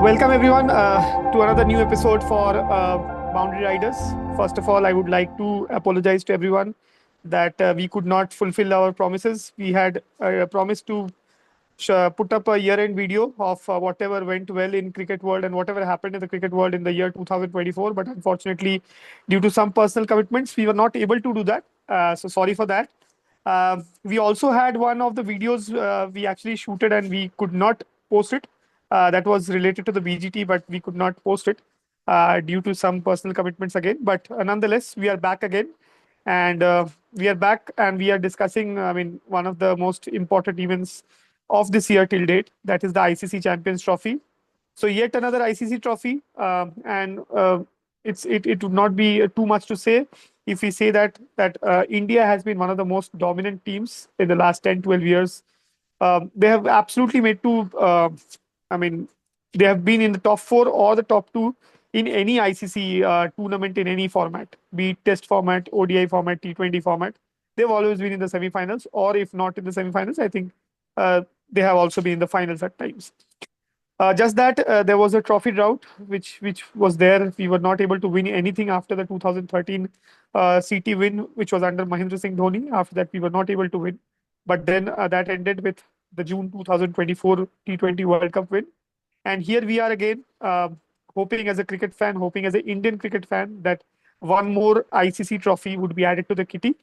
Welcome everyone to another new episode for Boundary Riders. First of all, I would like to apologize to everyone that we could not fulfill our promises. We had promised to put up a year-end video of whatever went well in cricket world and whatever happened in the cricket world in the year 2024. But unfortunately, due to some personal commitments, we were not able to do that. So sorry for that. We also had one of the videos we actually shooted and we could not post it. That was related to the BGT, but we could not post it due to some personal commitments again. But nonetheless, we are back again, and we are discussing. I mean, one of the most important events of this year till date, that is the ICC Champions Trophy. So yet another ICC trophy, it would not be too much to say if we say that India has been one of the most dominant teams in the last 10-12 years. They have absolutely made to. I mean, they have been in the top four or the top two in any ICC tournament in any format, be it Test format, ODI format, T20 format. They've always been in the semifinals, or if not in the semifinals, I think they have also been in the finals at times. Just that there was a trophy drought, which was there. We were not able to win anything after the 2013 CT win, which was under Mahendra Singh Dhoni. After that, we were not able to win. But then that ended with the June 2024 T20 World Cup win. And here we are again, hoping as a cricket fan, hoping as an Indian cricket fan that one more ICC trophy would be added to the kitty.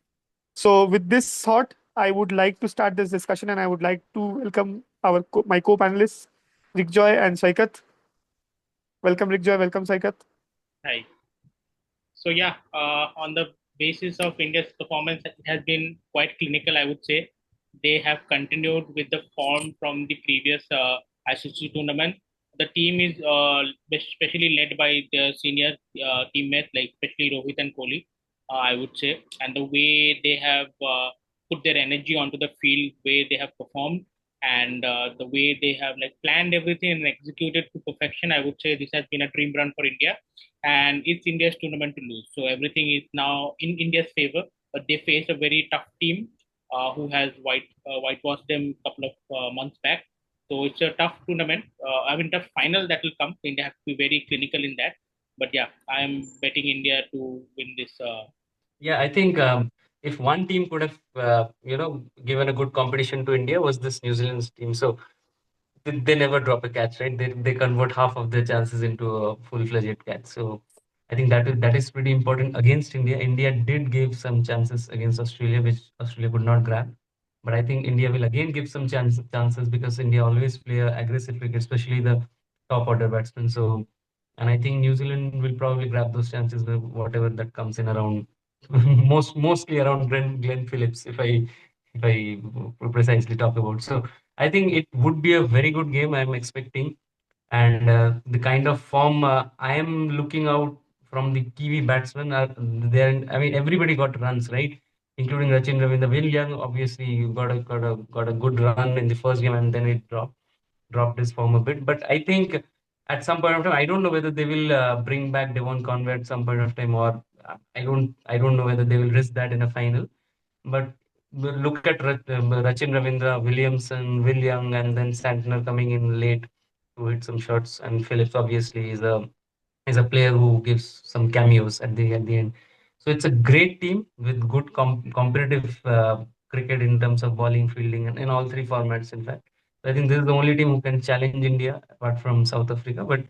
So with this thought, I would like to start this discussion, and I would like to welcome my co-panelists, Rickjoy and Saikat. Welcome, Rickjoy. Welcome, Saikat. Hi. So yeah, on the basis of India's performance, it has been quite clinical, I would say. They have continued with the form from the previous ICC tournament. The team is especially led by the senior teammates, like especially Rohit and Kohli, I would say. And the way they have put their energy onto the field, way they have performed, and the way they have like planned everything and executed to perfection, I would say this has been a dream run for India, and it's India's tournament to lose. So everything is now in India's favor. But they face a very tough team who has whitewashed them a couple of months back. So it's a tough tournament. I mean, tough final that will come. India have to be very clinical in that. But yeah, I am betting India to win this. Yeah, I think if one team could have, given a good competition to India was this New Zealand's team. So they never drop a catch, right? They convert half of their chances into a full-fledged catch. So I think that is pretty important against India. India did give some chances against Australia, which Australia could not grab. But I think India will again give some chances because India always play a aggressive cricket, especially the top order batsmen. So, and I think New Zealand will probably grab those chances, whatever that comes in around, mostly around Glenn Phillips, if I precisely talk about. So I think it would be a very good game. I'm expecting, and the kind of form I am looking out from the Kiwi batsmen are there. I mean, everybody got runs, right? Including Rachin Ravindra. Will Young obviously got a good run in the first game, and then it dropped his form a bit. But I think at some point of time, I don't know whether they will bring back Devon Conway at some point of time, or I don't know whether they will risk that in a final. But look at Rachin Ravindra, Williamson, Will Young, and then Santner coming in late to hit some shots. And Phillips obviously is a player who gives some cameos at the end. So it's a great team with good competitive cricket in terms of bowling, fielding, and in all three formats. In fact, so I think this is the only team who can challenge India apart from South Africa. But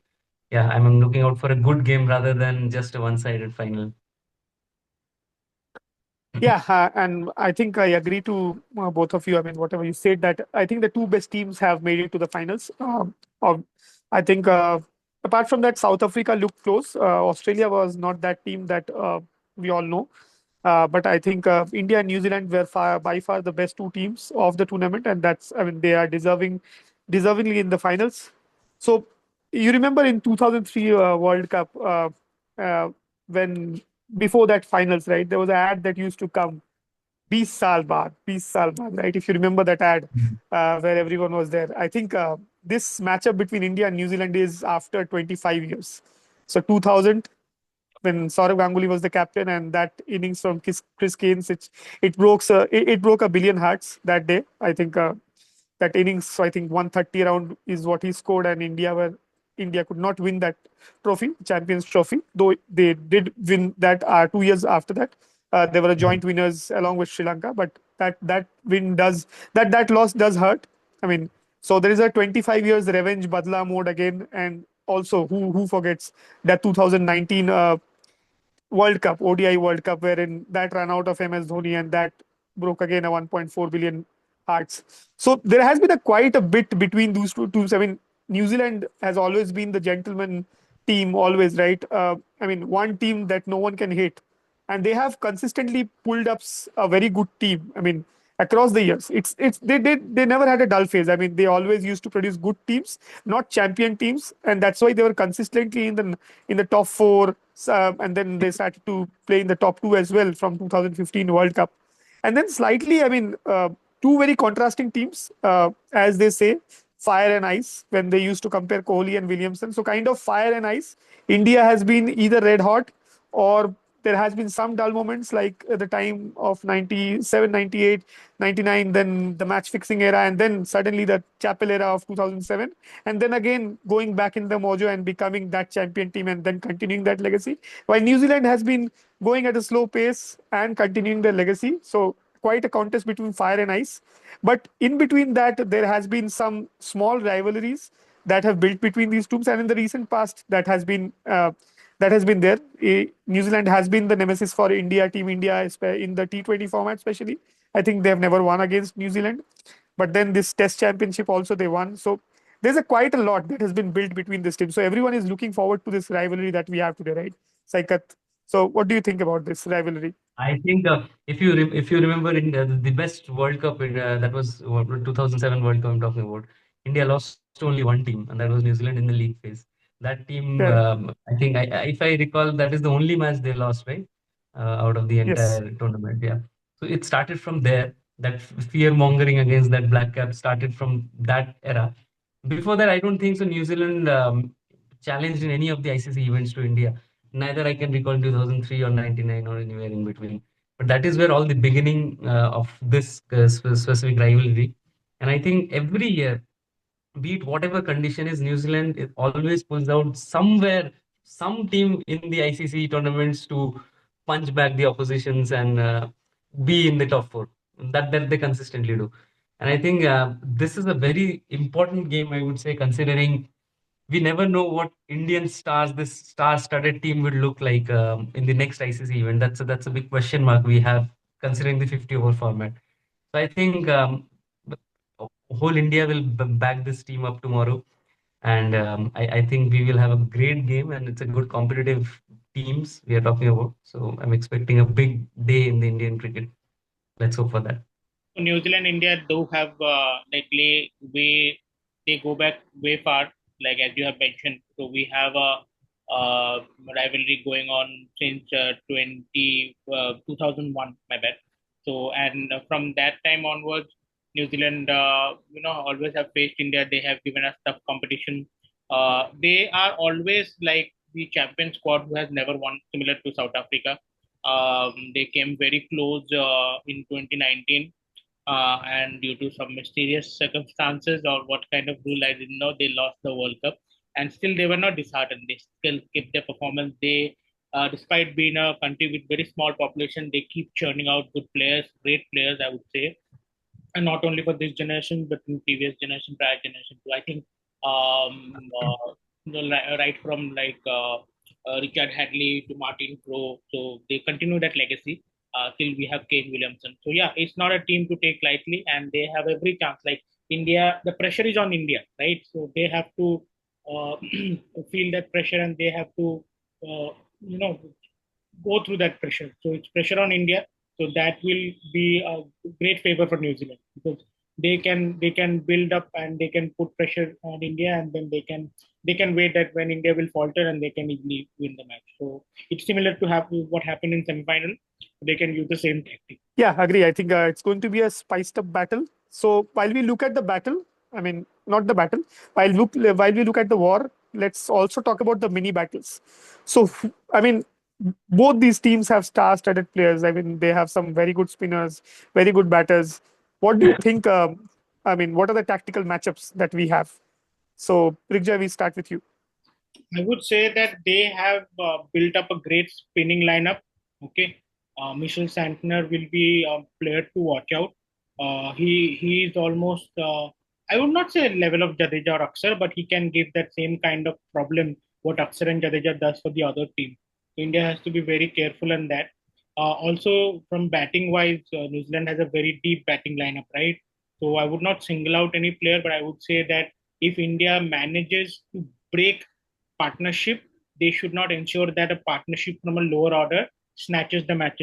yeah, I'm looking out for a good game rather than just a one-sided final. Yeah, and I think I agree to both of you. I mean, whatever you said, that I think the two best teams have made it to the finals. Of, I think apart from that, South Africa looked close. Australia was not that team that we all know. But I think India and New Zealand were by far the best two teams of the tournament, and that's, I mean, they are deservingly in the finals. So you remember in 2003 World Cup, uh, when before that finals, right? There was an ad that used to come, 20 saal baad, 20 saal baad, right? If you remember that ad, where everyone was there. I think this matchup between India and New Zealand is after 25 years. So 2000, when Saurav Ganguly was the captain, and that innings from Chris Gaines, it broke a billion hearts that day. I think that innings, so I think 130 around is what he scored, and India could not win that trophy, Champions Trophy, though they did win that 2 years after that. They were a joint winners along with Sri Lanka, but that win does that loss does hurt. I mean, so there is a 25 years revenge badla mode again, and also who forgets that 2019 World Cup, ODI World Cup, wherein that ran out of MS Dhoni and that broke again a 1.4 billion hearts. So there has been a quite a bit between those two teams. I mean, New Zealand has always been the gentleman team, always, right? I mean, one team that no one can hate, and they have consistently pulled up a very good team. I mean, across the years, it's they never had a dull phase. I mean, they always used to produce good teams, not champion teams, and that's why they were consistently in the top four. And then they started to play in the top two as well from 2015 World Cup. And then slightly, I mean, two very contrasting teams, as they say, fire and ice, when they used to compare Kohli and Williamson. So kind of fire and ice. India has been either red hot, or there has been some dull moments, like at the time of 97, 98, 99, then the match fixing era, and then suddenly the Chappell era of 2007. And then again, going back in the mojo and becoming that champion team and then continuing that legacy. While New Zealand has been going at a slow pace and continuing their legacy. So quite a contest between fire and ice. But in between that, there has been some small rivalries that have built between these teams, and in the recent past, that has been there. New Zealand has been the nemesis for India, Team India, in the T20 format, especially. I think they have never won against New Zealand, but then this Test Championship also they won. So there's a quite a lot that has been built between this team. So everyone is looking forward to this rivalry that we have today, right, Saikat? So what do you think about this rivalry? I think if you remember in the best World Cup that was 2007 World Cup I'm talking about, India lost only one team, and that was New Zealand in the league phase. That team, Yeah. I think, if I recall, that is the only match they lost, right? Out of the Yes. entire tournament. Yeah. So it started from there. That fear mongering against that black cap started from that era. Before that, I don't think so. New Zealand challenged in any of the ICC events to India. Neither I can recall 2003 or 99 or anywhere in between. But that is where all the beginning of this specific rivalry. And I think every year, be it whatever condition is, New Zealand it always pulls out somewhere some team in the ICC tournaments to punch back the oppositions and be in the top four. That they consistently do. And I think this is a very important game, I would say, considering we never know what Indian stars this star-studded team will look like in the next ICC event. That's a big question mark we have considering the 50 over format. So I think the whole India will back this team up tomorrow, and I think we will have a great game, and it's a good competitive teams we are talking about. So I'm expecting a big day in the Indian cricket. Let's hope for that. So New Zealand, India do have like they go back way far. Like as you have mentioned, so we have a rivalry going on since 2001. My bad. So and from that time onwards, New Zealand, always have faced India. They have given us tough competition. They are always like the champion squad who has never won, similar to South Africa. They came very close in 2019 and due to some mysterious circumstances or what kind of rule I didn't know, they lost the World Cup. And still, they were not disheartened. They still kept their performance. They, despite being a country with very small population, they keep churning out good players, great players, I would say, and not only for this generation but in previous generation, prior generation too. I think right from like Richard Hadley to Martin Crowe, so they continue that legacy till we have Kane Williamson. So yeah, it's not a team to take lightly, and they have every chance. Like India, the pressure is on India, right? So they have to uh, feel that pressure, and they have to uh, you know go through that pressure. So it's pressure on India. So that will be a great favor for New Zealand because they can build up and they can put pressure on India, and then they can wait that when India will falter and they can easily win the match. So it's similar to what happened in semi-final. They can use the same tactic. Yeah, agree. I think it's going to be a spiced up battle. So while we look at the battle, I mean, not the battle, while we look at the war, let's also talk about the mini battles. So, I mean, both these teams have star-studded players. I mean, they have some very good spinners, very good batters. What do you think? I mean, what are the tactical matchups that we have? So, Rigja, we start with you. I would say that they have built up a great spinning lineup. Okay, Michel Santner will be a player to watch out. He is almost I would not say level of Jadeja or Akshar, but he can give that same kind of problem what Akshar and Jadeja does for the other team. So India has to be very careful in that. Also, from batting wise, New Zealand has a very deep batting lineup, right? So I would not single out any player, but I would say that if India manages to break partnership, they should not ensure that a partnership from a lower order snatches the match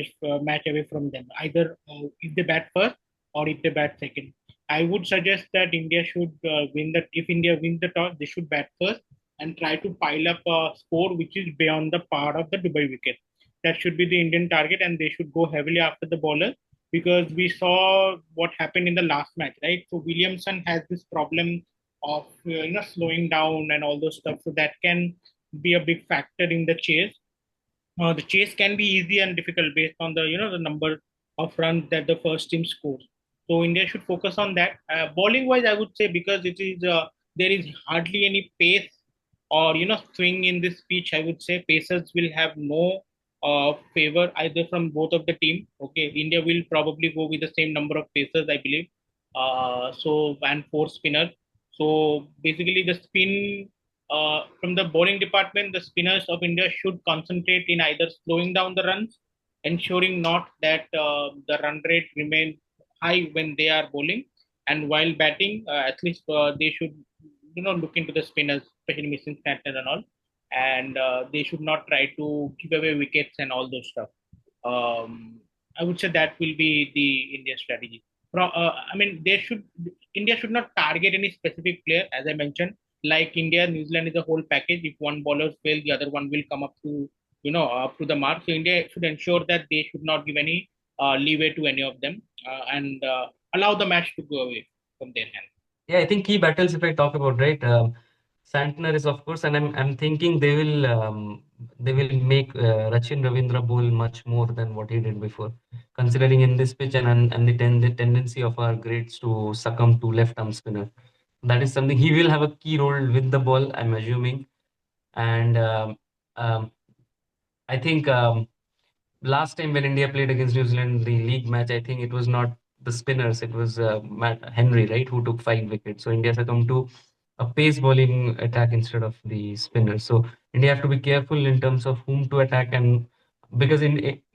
away from them. Either if they bat first or if they bat second. I would suggest that India should win that. If India wins the toss, they should bat first and try to pile up a score which is beyond the par of the Dubai wicket. That should be the Indian target, and they should go heavily after the bowler because we saw what happened in the last match, right? So Williamson has this problem of slowing down and all those stuff, so that can be a big factor in the chase. The chase can be easy and difficult based on the number of runs that the first team scores. So India should focus on that. Bowling wise, I would say because it is there is hardly any pace or swing in this pitch. I would say pacers will have no favor either from both of the team. Okay, India will probably go with the same number of pacers, I believe. So and four spinners. So basically, the spin from the bowling department, the spinners of India should concentrate in either slowing down the runs, ensuring not that the run rate remains high when they are bowling, and while batting, at least they should look into the spinners, especially missing Stanton and all, and they should not try to give away wickets and all those stuff. Um, I would say that will be the India strategy. I mean, India should not target any specific player, as I mentioned. Like India, New Zealand is a whole package. If one bowler fails, the other one will come up to up to the mark. So India should ensure that they should not give any leeway to any of them and allow the match to go away from their hand. Yeah, I think key battles, if I talk about, right, Santner is of course, and I'm thinking they will make Rachin Ravindra bowl much more than what he did before, considering in this pitch and the tendency of our greats to succumb to left arm spinner. That is something he will have a key role with the ball, I'm assuming, and um, I think. Last time when India played against New Zealand, the league match, I think it was not the spinners, it was Matt Henry, right, who took 5 wickets. So India succumbed to a pace bowling attack instead of the spinners. So India have to be careful in terms of whom to attack, and because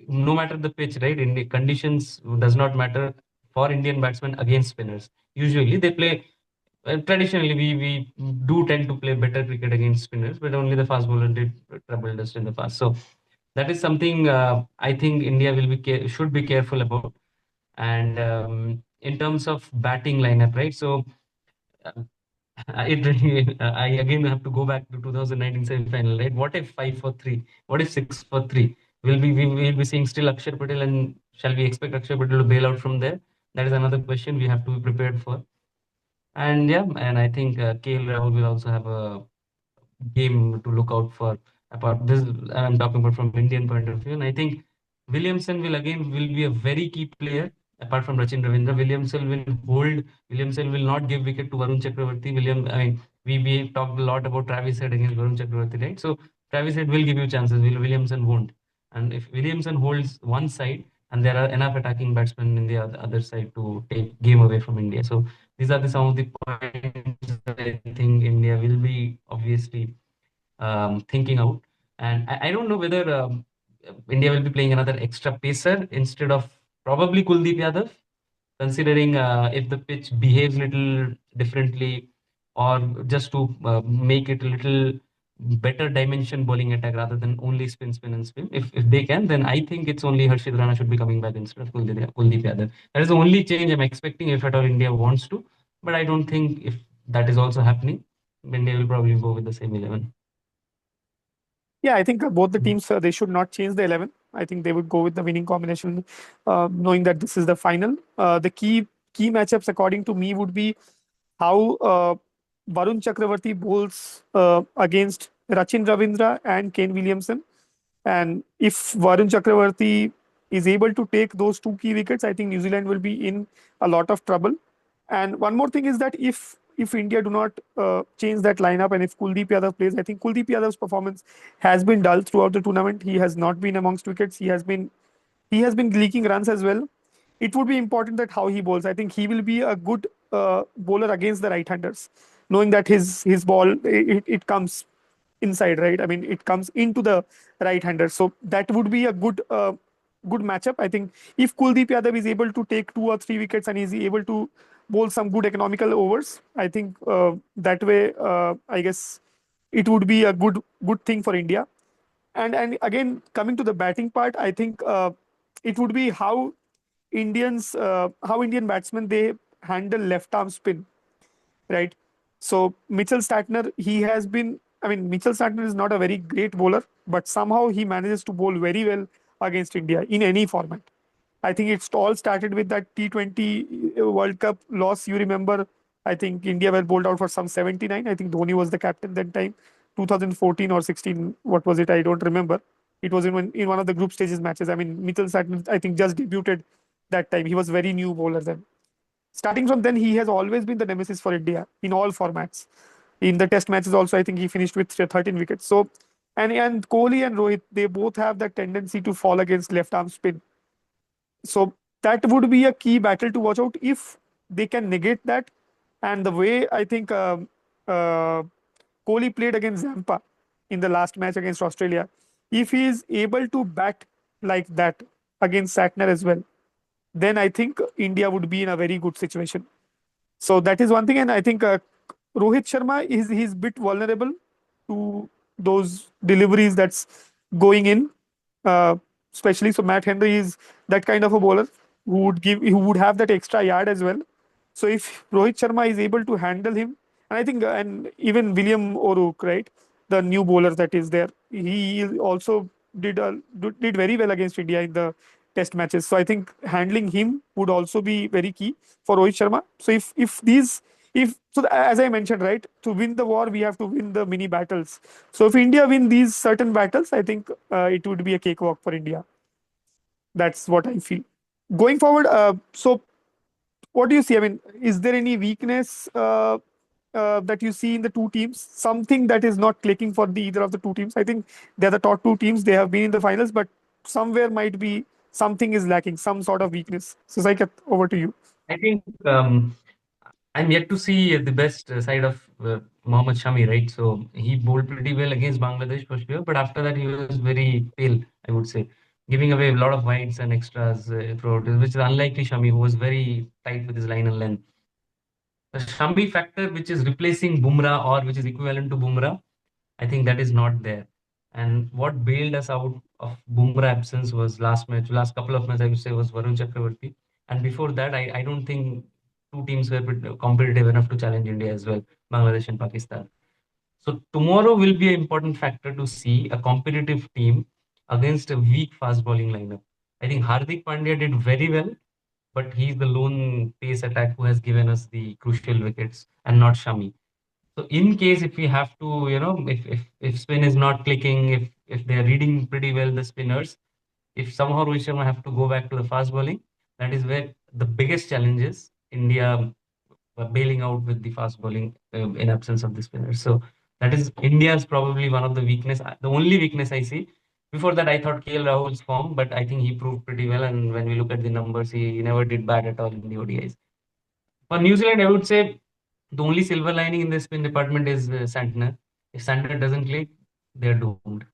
no matter the pitch, right, in the conditions does not matter for Indian batsmen against spinners. Usually they play. Traditionally, we do tend to play better cricket against spinners, but only the fast bowler did troubled us in the past. So that is something I think India will should be careful about. And in terms of batting lineup, right? So uh, it really, I again have to go back to 2019 semi-final, right? What if 5 for 3? What if 6 for 3? We will be seeing still Akshar Patel, and shall we expect Akshar Patel to bail out from there? That is another question we have to be prepared for. And yeah, and I think KL Rahul will also have a game to look out for. Apart this, I'm talking about from Indian point of view, and I think Williamson will be a very key player. Apart from Rachin Ravindra, Williamson will not give wicket to Varun Chakravarti. I mean, we talked a lot about Travis Head against Varun Chakravarti, right? So Travis Head will give you chances. Williamson won't. And if Williamson holds one side, and there are enough attacking batsmen in the other side to take game away from India. So these are some of the points that I think India will be obviously thinking out. And I don't know whether India will be playing another extra pacer instead of probably Kuldeep Yadav, considering if the pitch behaves little differently, or just to make it a little better dimension bowling attack rather than only spin, spin, and spin. If they can, then I think it's only Harshit Rana should be coming back instead of Kuldeep Yadav. That is the only change I'm expecting if at all India wants to. But I don't think if that is also happening, India will probably go with the same 11. Yeah, I think both the teams they should not change the 11. I think they would go with the winning combination, knowing that this is the final. The key matchups, according to me, would be how Varun Chakravarti bowls against Rachin Ravindra and Kane Williamson. And if Varun Chakravarti is able to take those two key wickets, I think New Zealand will be in a lot of trouble. And one more thing is that if if India do not change that lineup, and if Kuldeep Yadav plays, I think Kuldeep Yadav's performance has been dull throughout the tournament. He has not been amongst wickets. He has been leaking runs as well. It would be important that how he bowls. I think he will be a good bowler against the right-handers, knowing that his ball it comes inside, right? I mean, it comes into the right-hander. So that would be a good matchup. I think if Kuldeep Yadav is able to take 2 or 3 wickets and is able to bowl some good economical overs, I think that way, I guess it would be a good thing for India. And again, coming to the batting part, I think it would be how Indian batsmen they handle left arm spin, right? So Mitchell Startner, he has been. I mean, Mitchell Startner is not a very great bowler, but somehow he manages to bowl very well against India in any format. I think it's all started with that T20 World Cup loss. You remember, I think India were bowled out for some 79. I think Dhoni was the captain that time, 2014 or 16. What was it? I don't remember. It was in one of the group stages matches. I mean, Mitchell Startner, I think, just debuted that time. He was very new bowler then. Starting from then, he has always been the nemesis for India in all formats. In the test matches, also, I think he finished with 13 wickets. So, and Kohli and Rohit, they both have that tendency to fall against left arm spin. So that would be a key battle to watch out if they can negate that. And the way I think Kohli played against Zampa in the last match against Australia, if he is able to bat like that against Satner as well, then I think India would be in a very good situation. So that is one thing, and I think Rohit Sharma is he's bit vulnerable to those deliveries that's going in, uh, especially. So Matt Henry is that kind of a bowler who would have that extra yard as well. So if Rohit Sharma is able to handle him, and I think and even William O'Rourke, right, the new bowler that is there, he also did very well against India in the test matches. So I think handling him would also be very key for Rohit Sharma. So as I mentioned, right, to win the war we have to win the mini battles. So if India win these certain battles, I think it would be a cakewalk for India. That's what I feel. Going forward, so what do you see? I mean, is there any weakness that you see in the two teams? Something that is not clicking for either of the two teams? I think they're the top two teams. They have been in the finals, but somewhere might be something is lacking, some sort of weakness. So, Saikat, over to you. I think I'm yet to see the best side of Mohammad Shami, right? So he bowled pretty well against Bangladesh for sure, but after that he was very pale, I would say, giving away a lot of wides and extras throughout, which is unlikely Shami, who was very tight with his line and length. The Shami factor, which is replacing Bumrah or which is equivalent to Bumrah, I think that is not there. And what bailed us out of Bumrah absence was last couple of matches, I would say, was Varun Chakravarti. And before that, I don't think two teams were competitive enough to challenge India as well, Bangladesh and Pakistan. So tomorrow will be an important factor to see a competitive team against a weak fast bowling lineup. I think Hardik Pandya did very well, but he's the lone pace attack who has given us the crucial wickets and not Shami. So in case if we have to, if spin is not clicking, if they are reading pretty well the spinners, if somehow Rohit Sharma have to go back to the fast bowling, that is where the biggest challenge is. India bailing out with the fast bowling in absence of the spinners. So that is India's probably one of the weakness. The only weakness I see. Before that, I thought KL Rahul's form, but I think he proved pretty well. And when we look at the numbers, he never did bad at all in the ODIs. For New Zealand, I would say the only silver lining in the spin department is Santner. If Santner doesn't click, they're doomed.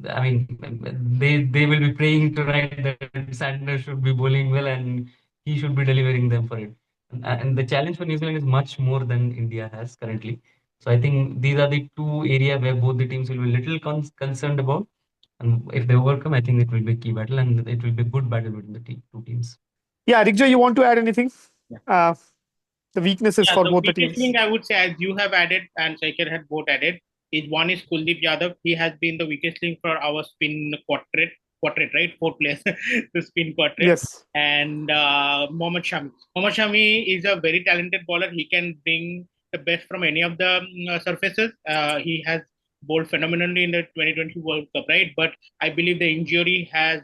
I mean, they will be praying tonight that Santner should be bowling well and he should be delivering them for it. And the challenge for New Zealand is much more than India has currently. So I think these are the two areas where both the teams will be little concerned about. And if they overcome, I think it will be a key battle and it will be a good battle between the two teams. Yeah, Rikja, you want to add anything? Yeah. The weaknesses Yeah, for the both the weakest teams. link I would say, as you have added and Shaker had both added, is one is Kuldeep Yadav. He has been the weakest link for our spin quartet, right? Four players, the spin quartet. Yes. And Mohammad Shami. Mohammad Shami is a very talented bowler. He can bring the best from any of the surfaces. He has bowled phenomenally in the 2020 World Cup, right? But I believe the injury has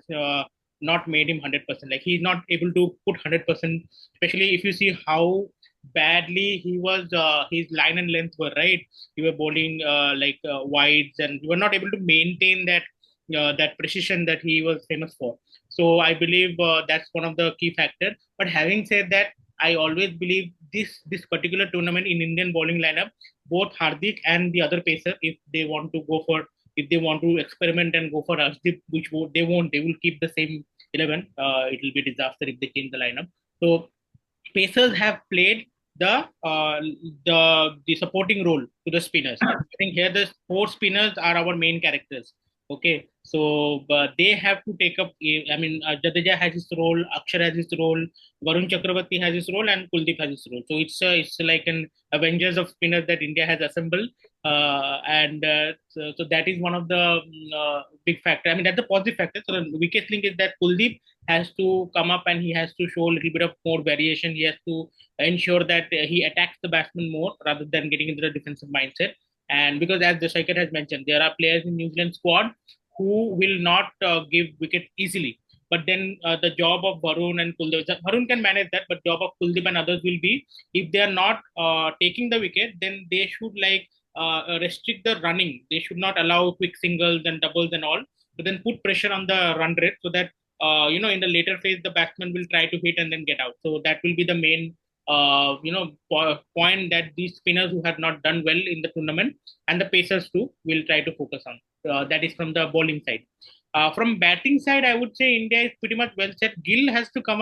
not made him 100%. Like he's not able to put 100%, especially if you see how badly he was, his line and length were right. He were bowling like wides, and he were not able to maintain that precision that he was famous for. So I believe that's one of the key factors. But having said that, I always believe this particular tournament in Indian bowling lineup, both Hardik and the other pacer, if they want to go for, if they want to experiment and go for Ashdeep, which they won't, they will keep the same 11. It will be disaster if they change the lineup. So Pacers have played the supporting role to the spinners. I think here the four spinners are our main characters. Okay, so they have to take up. I mean, Jadeja has his role, Akshar has his role, Varun Chakravarti has his role, and Kuldeep has his role. So it's like an Avengers of spinners that India has assembled, so that is one of the big factor. I mean, that's the positive factor. So the weakest link is that Kuldeep has to come up and he has to show a little bit of more variation. He has to ensure that he attacks the batsman more rather than getting into the defensive mindset. And because, as the striker has mentioned, there are players in New Zealand squad who will not give wicket easily. But then the job of Varun and Kuldeep, Varun can manage that, but job of Kuldeep and others will be, if they are not taking the wicket, then they should like restrict the running. They should not allow quick singles and doubles and all, but then put pressure on the run rate so that in the later phase, the batsman will try to hit and then get out. So that will be the main, point that these spinners who have not done well in the tournament and the pacers too will try to focus on. That is from the bowling side. From batting side, I would say India is pretty much well set. Gill has to come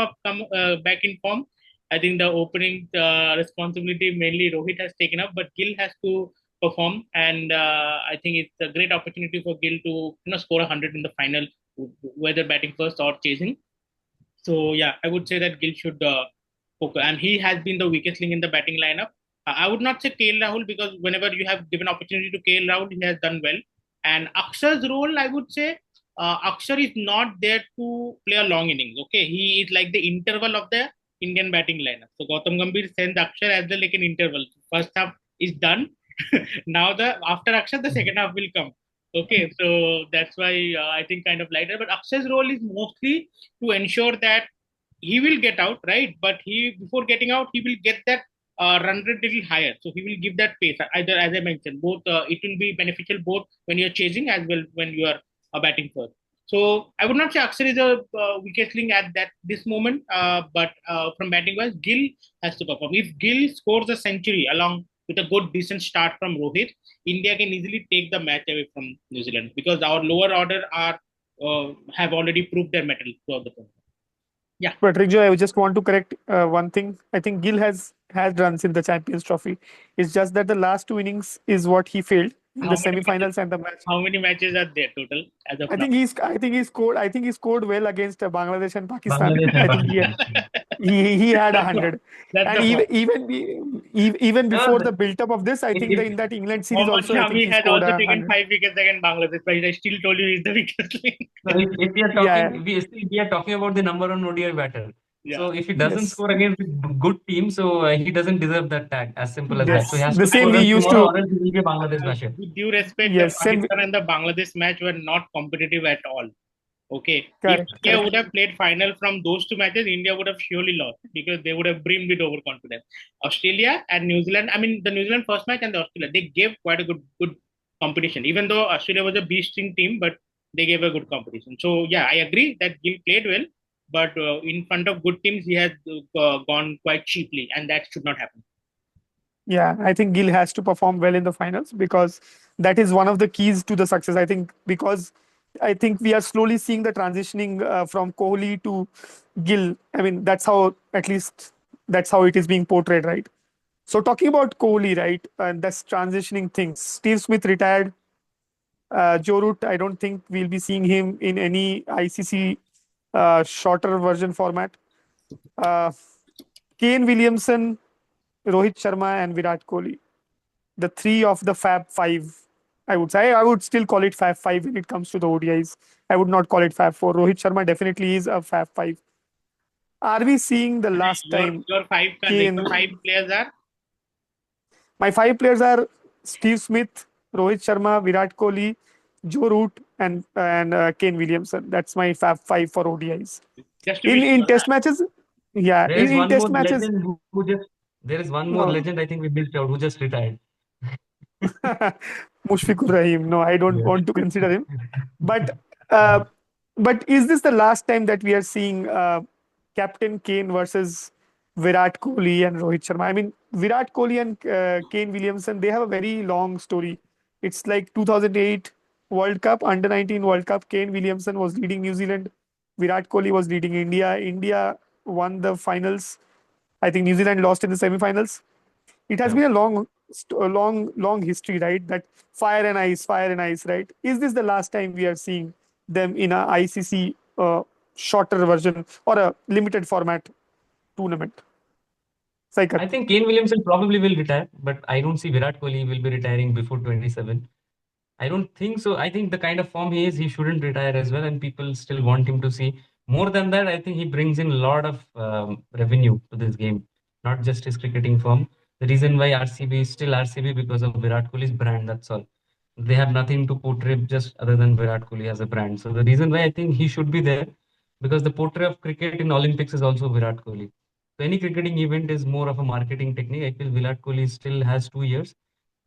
back in form. I think the opening responsibility mainly Rohit has taken up, but Gill has to perform, and I think it's a great opportunity for Gill to score 100 in the final, whether batting first or chasing. So yeah, I would say that Gill should focus, and he has been the weakest link in the batting lineup. I would not say KL Rahul because whenever you have given opportunity to KL Rahul, he has done well. And Akshar's role, I would say, Akshar is not there to play a long innings. Okay, he is like the interval of the Indian batting lineup. So Gautam Gambhir sends Akshar as the like an interval. First half is done. Now the after Akshar, the second half will come. Okay, so that's why I think kind of lighter. But Akshar's role is mostly to ensure that he will get out, right? But he before getting out, he will get that run rate little higher. So he will give that pace. Either as I mentioned, both it will be beneficial both when you're chasing as well when you are batting first. So I would not say Akshar is a weakest link at that this moment, but from batting wise, Gill has to perform. If Gill scores a century along with a good decent start from Rohit, India can easily take the match away from New Zealand because our lower order are have already proved their mettle throughout the tournament. Yeah. But Rijo, I just want to correct one thing. I think Gill has runs in the Champions Trophy. It's just that the last two innings is what he failed in How the many matches, semi-finals and the match. how many matches are there total as of I now? think he scored well against Bangladesh and Pakistan. Bangladesh and I think Pakistan. he had That's the 100. that's And the form. even No, before the build-up of this, I think if in that England series Mohammad also, I think Shami he has scored also a taken 100. 5 wickets against Bangladesh, but I still told you he's the weakest link. So if we are Yeah. talking, we are talking about the number one ODI batter. Yeah. So if he doesn't Yes. score against a good team, so he doesn't deserve that tag. As simple as that. So he Yes. has The to I same score we well think used tomorrow, to. or else he will be a Bangladesh basher. with due respect, the Yes. Same. Pakistan and the Bangladesh match were not competitive at all. Okay. If Correct. India Correct. would have played final from those two matches, India would have surely lost because they would have brimmed with overconfidence. Australia and New Zealand, I mean the New Zealand first match and the Australia, they gave quite a good competition. Even though Australia was a beasting team, but they gave a good competition. So yeah, I agree that Gill played well, but in front of good teams, he has gone quite cheaply, and that should not happen. Yeah, I think Gill has to perform well in the finals because that is one of the keys to the success. I think because I think we are slowly seeing the transitioning from Kohli to Gill. I mean, that's how at least that's how it is being portrayed, right? So talking about Kohli, right, and that's transitioning things. Steve Smith retired. Joe Root, I don't think we'll be seeing him in any ICC shorter version format. Uh, Kane Williamson, Rohit Sharma, and Virat Kohli, the three of the Fab Five. I would say I would still call it Fab Five when it comes to the ODIs. I would not call it Fab Four. Rohit Sharma definitely is a Fab Five. Are we seeing the last Your time your five your Kane? five players are My five players are Steve Smith, Rohit Sharma, Virat Kohli, Joe Root, and Kane Williamson. That's my Fab Five for ODIs. just to be In sure. Test matches, yeah. There is In one Test more matches, legend who just There is one more No. legend I think we missed out who just retired. Mushfiqur Rahim. No, I don't Yeah. want to consider him. But uh, but is this the last time that we are seeing Captain Kane versus Virat Kohli and Rohit Sharma? I mean, Virat Kohli and Kane Williamson, they have a very long story. It's like 2008 World Cup, under 19 World Cup. Kane Williamson was leading New Zealand. Virat Kohli was leading India. India won the finals. I think New Zealand lost in the semifinals. It has Yeah. been a long history, right? That fire and ice, right? Is this the last time we are seeing them in a ICC shorter version or a limited format tournament? I Saikat. think Kane Williamson probably will retire, but I don't see Virat Kohli will be retiring before 27. I don't think so. I think the kind of form he is, he shouldn't retire as well, and people still want him to see. More than that, I think he brings in a lot of revenue to this game, not just his cricketing form. The reason why RCB is still RCB because of Virat Kohli's brand. That's all. They have nothing to portray just other than Virat Kohli as a brand. So the reason why I think he should be there, because the portray of cricket in Olympics is also Virat Kohli. So any cricketing event is more of a marketing technique. I feel Virat Kohli still has 2 years.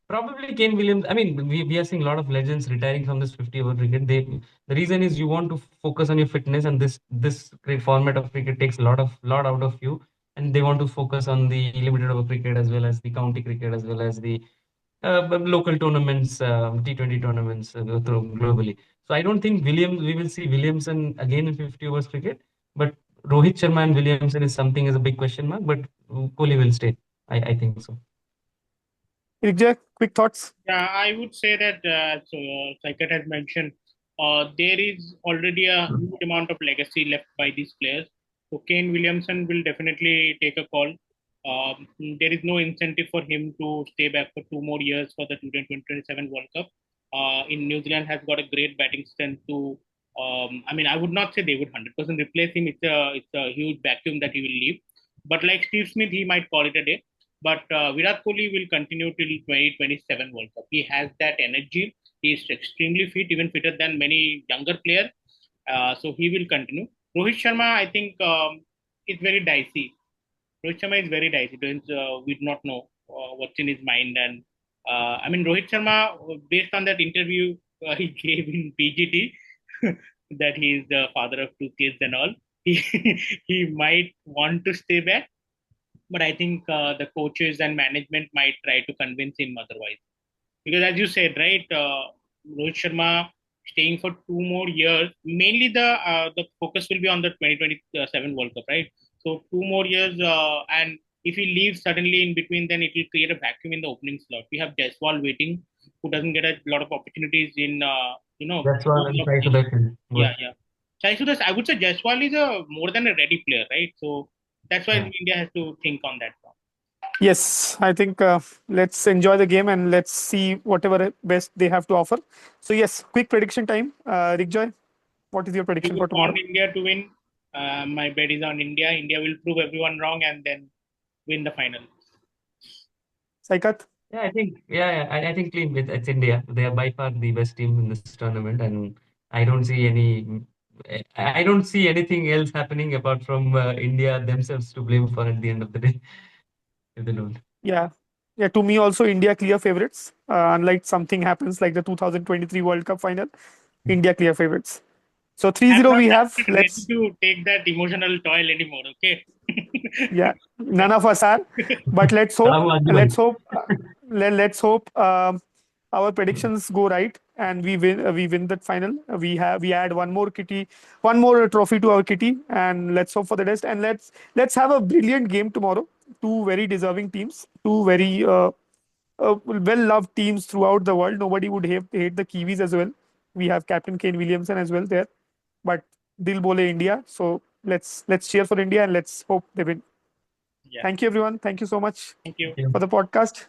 Probably Kane Williams. I mean, we are seeing a lot of legends retiring from this 50 over cricket. The reason is you want to focus on your fitness, and this great format of cricket takes a lot out of you, and they want to focus on the limited over cricket as well as the county cricket as well as the local tournaments, T20 tournaments through globally. So I don't think we will see Williamson again in 50 overs cricket, but Rohit Sharma and Williamson is something is a big question mark, but Kohli will stay. I think so. Irja, quick thoughts. Yeah, I would say that Saikat has mentioned there is already a huge amount of legacy left by these players. So Kane Williamson will definitely take a call. There is no incentive for him to stay back for 2 more years for the 2027 World Cup. In New Zealand has got a great batting strength to. I mean, I would not say they would 100% replace him. It's a huge vacuum that he will leave. But like Steve Smith, he might call it a day. But Virat Kohli will continue till 2027 World Cup. He has that energy. He is extremely fit, even fitter than many younger players. So he will continue. Rohit Sharma, I think, is very dicey. Rohit Sharma is very dicey. We do not know what's in his mind. And I mean, Rohit Sharma, based on that interview he gave in PGT, that he is the father of 2 kids and all, he, he might want to stay back, but I think the coaches and management might try to convince him otherwise. Because as you said, right, Rohit Sharma staying for 2 more years. Mainly the focus will be on the 2027 World Cup, right? So 2 more years, and if he leaves suddenly in between, then it will create a vacuum in the opening slot. We have Jaiswal waiting, who doesn't get a lot of opportunities in That's why most I'm of trying to the, listen. yeah, yeah. Chaisudas, I would say Jaiswal is a more than a ready player, right? So that's why Yeah. India has to think on that one. Yes, I think let's enjoy the game and let's see whatever best they have to offer. So yes, quick prediction time. Rigjoy, what is your I prediction would for want tomorrow? India to win. My bet is on India. India will prove everyone wrong and then win the final. Saikat? Yeah, I think clean with it's India. They are by far the best team in this tournament, and I don't see I don't see anything else happening apart from India themselves to blame for at the end of the day if they don't. Yeah. Yeah, to me also India clear favorites. Unlike something happens like the 2023 World Cup final, India clear favorites. So three I'm zero not, we I'm have. not ready Let's to take that emotional toil anymore. Okay. yeah, none of us are, but Kalam Ajmal. let's hope, let's hope our predictions go right and we win that final. We add one more kitty, one more trophy to our kitty, and let's hope for the best. And let's have a brilliant game tomorrow. Two very deserving teams, two very well loved teams throughout the world. Nobody would hate the Kiwis as well. We have Captain Kane Williamson as well there, but Dil Bole India. So let's cheer for India and let's hope they win. Yeah. Thank you, everyone. Thank you so much Thank Thank you. you. for the podcast.